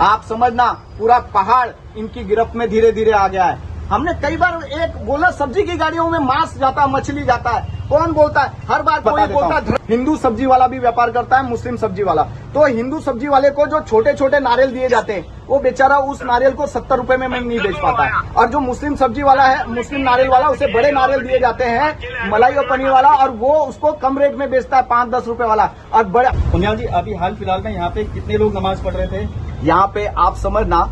आप समझना पूरा पहाड़ इनकी गिरफ्त में धीरे धीरे आ गया है। हमने कई बार एक बोला सब्जी की गाड़ियों में मांस जाता है, मछली जाता है, कौन बोलता है? हर बार कोई बोलता है। हिंदू सब्जी वाला भी व्यापार करता है, मुस्लिम सब्जी वाला। तो हिंदू सब्जी वाले को जो छोटे छोटे नारियल दिए जाते हैं, वो बेचारा उस नारियल को 70 रुपए में नहीं बेच पाता है। और जो मुस्लिम सब्जी वाला है, मुस्लिम नारियल वाला, उसे बड़े नारियल दिए जाते हैं, मलाई और पनीर वाला, और वो उसको कम रेट में बेचता है, 5-10 रुपए वाला। और बड़े पुनिया जी, अभी हाल फिलहाल में यहाँ पे कितने लोग नमाज पढ़ रहे थे? यहाँ पे आप समझना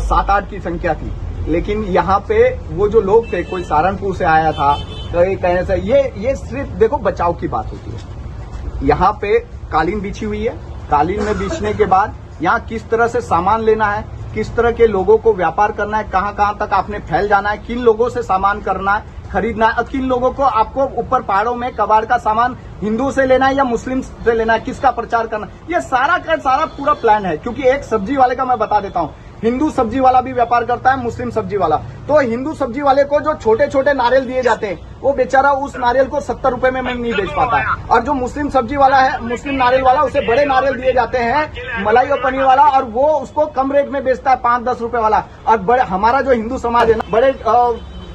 7-8 की संख्या थी। लेकिन यहाँ पे वो जो लोग थे, कोई सहारनपुर से आया था, कहीं कहने से, ये सिर्फ देखो बचाव की बात होती है। यहाँ पे कालीन बिछी हुई है, कालीन में बिछने के बाद यहाँ किस तरह से सामान लेना है, किस तरह के लोगों को व्यापार करना है, कहाँ कहाँ तक आपने फैल जाना है, किन लोगों से सामान करना है, खरीदना है, किन लोगों को आपको ऊपर पहाड़ों में कबाड़ का सामान हिंदू से लेना है या मुस्लिम से लेना है, किसका प्रचार करना है, ये सारा का सारा पूरा प्लान है। क्योंकि एक सब्जी वाले का मैं बता देता हूँ, हिंदू सब्जी वाला भी व्यापार करता है, मुस्लिम सब्जी वाला। तो हिंदू सब्जी वाले को जो छोटे छोटे नारियल दिए जाते हैं, वो बेचारा उस नारियल को 70 रुपए में नहीं बेच पाता है। और जो मुस्लिम सब्जी वाला है, मुस्लिम नारियल वाला, उसे बड़े नारियल दिए जाते हैं, मलाई और पनीर वाला, और वो उसको कम रेट में बेचता है, 5-10 रुपए वाला। और बड़े हमारा जो हिंदू समाज है ना, बड़े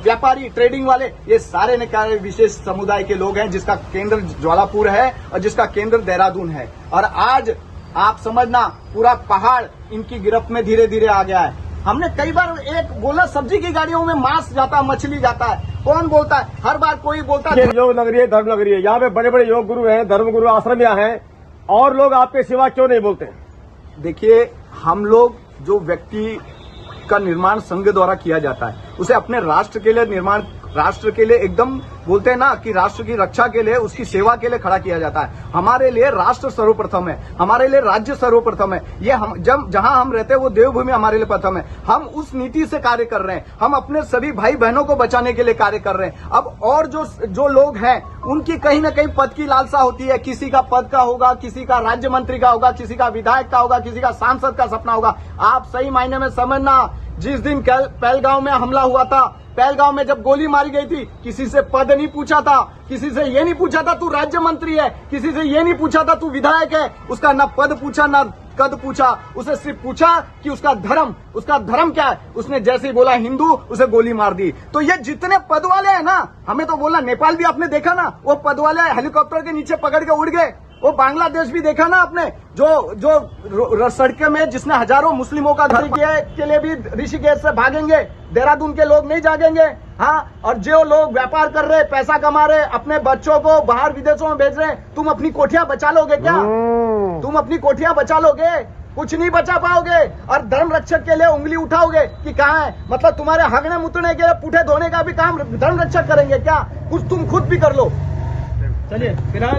व्यापारी, ट्रेडिंग वाले, ये सारे ने कार्य विशेष समुदाय के लोग हैं, जिसका केंद्र ज्वालापुर है और जिसका केंद्र देहरादून है। और आज आप समझना पूरा पहाड़ इनकी गिरफ्त में धीरे धीरे आ गया है। हमने कई बार एक बोला सब्जी की गाड़ियों में मांस जाता है, मछली जाता है, कौन बोलता है? हर बार कोई बोलता है। योग नगरी है, धर्म नगरी है, यहाँ पे बड़े बड़े योग गुरु हैं, धर्म गुरु आश्रम यहाँ हैं, और लोग आपके सिवा क्यों नहीं बोलते? देखिए, हम लोग जो व्यक्ति का निर्माण संघ द्वारा किया जाता है, उसे अपने राष्ट्र के लिए निर्माण, राष्ट्र के लिए एकदम बोलते हैं ना कि राष्ट्र की रक्षा के लिए, उसकी सेवा के लिए खड़ा किया जाता है। हमारे लिए राष्ट्र सर्वप्रथम है, हमारे लिए राज्य सर्वप्रथम है। ये हम जहां हम रहते हैं वो देवभूमि हमारे लिए प्रथम है। हम उस नीति से कार्य कर रहे हैं, हम अपने सभी भाई बहनों को बचाने के लिए कार्य कर रहे हैं। अब और जो लोग हैं, उनकी कहीं ना कहीं पद की लालसा होती है। किसी का पद का होगा, किसी का राज्य मंत्री का होगा, किसी का विधायक का होगा, किसी का सांसद का सपना होगा। आप सही मायने में समझना, जिस दिन पहलगांव में हमला हुआ था, पहलगांव में जब गोली मारी गई थी, किसी से पद नहीं पूछा था, किसी से ये नहीं पूछा था तू राज्य मंत्री है, किसी से ये नहीं पूछा था तू विधायक है। उसका ना पद पूछा ना कद पूछा, उसे सिर्फ पूछा कि उसका धर्म क्या है। उसने जैसे ही बोला हिंदू, उसे गोली मार दी। तो ये जितने पद वाले हैं ना, हमें तो बोला नेपाल भी आपने देखा ना, वो पद वाले हेलीकॉप्टर के नीचे पकड़ के उड़ गए। वो बांग्लादेश भी देखा ना आपने, जो सड़कों में जिसने हजारों मुस्लिमों का घर किया है, के लिए भी ऋषिकेश से भागेंगे, देहरादून के लोग नहीं जागेंगे। हाँ, और जो लोग व्यापार कर रहे, पैसा कमा रहे, अपने बच्चों को बाहर विदेशों में भेज रहे, तुम अपनी कोठियां बचा लोगे क्या? तुम अपनी कोठियां बचा लोगे? कुछ नहीं बचा पाओगे। और धर्म रक्षक के लिए उंगली उठाओगे कि कहाँ है? मतलब तुम्हारे हगने मुतने के, पुठे धोने का भी काम धर्म रक्षक करेंगे क्या? कुछ तुम खुद भी कर लो। चलिए फिलहाल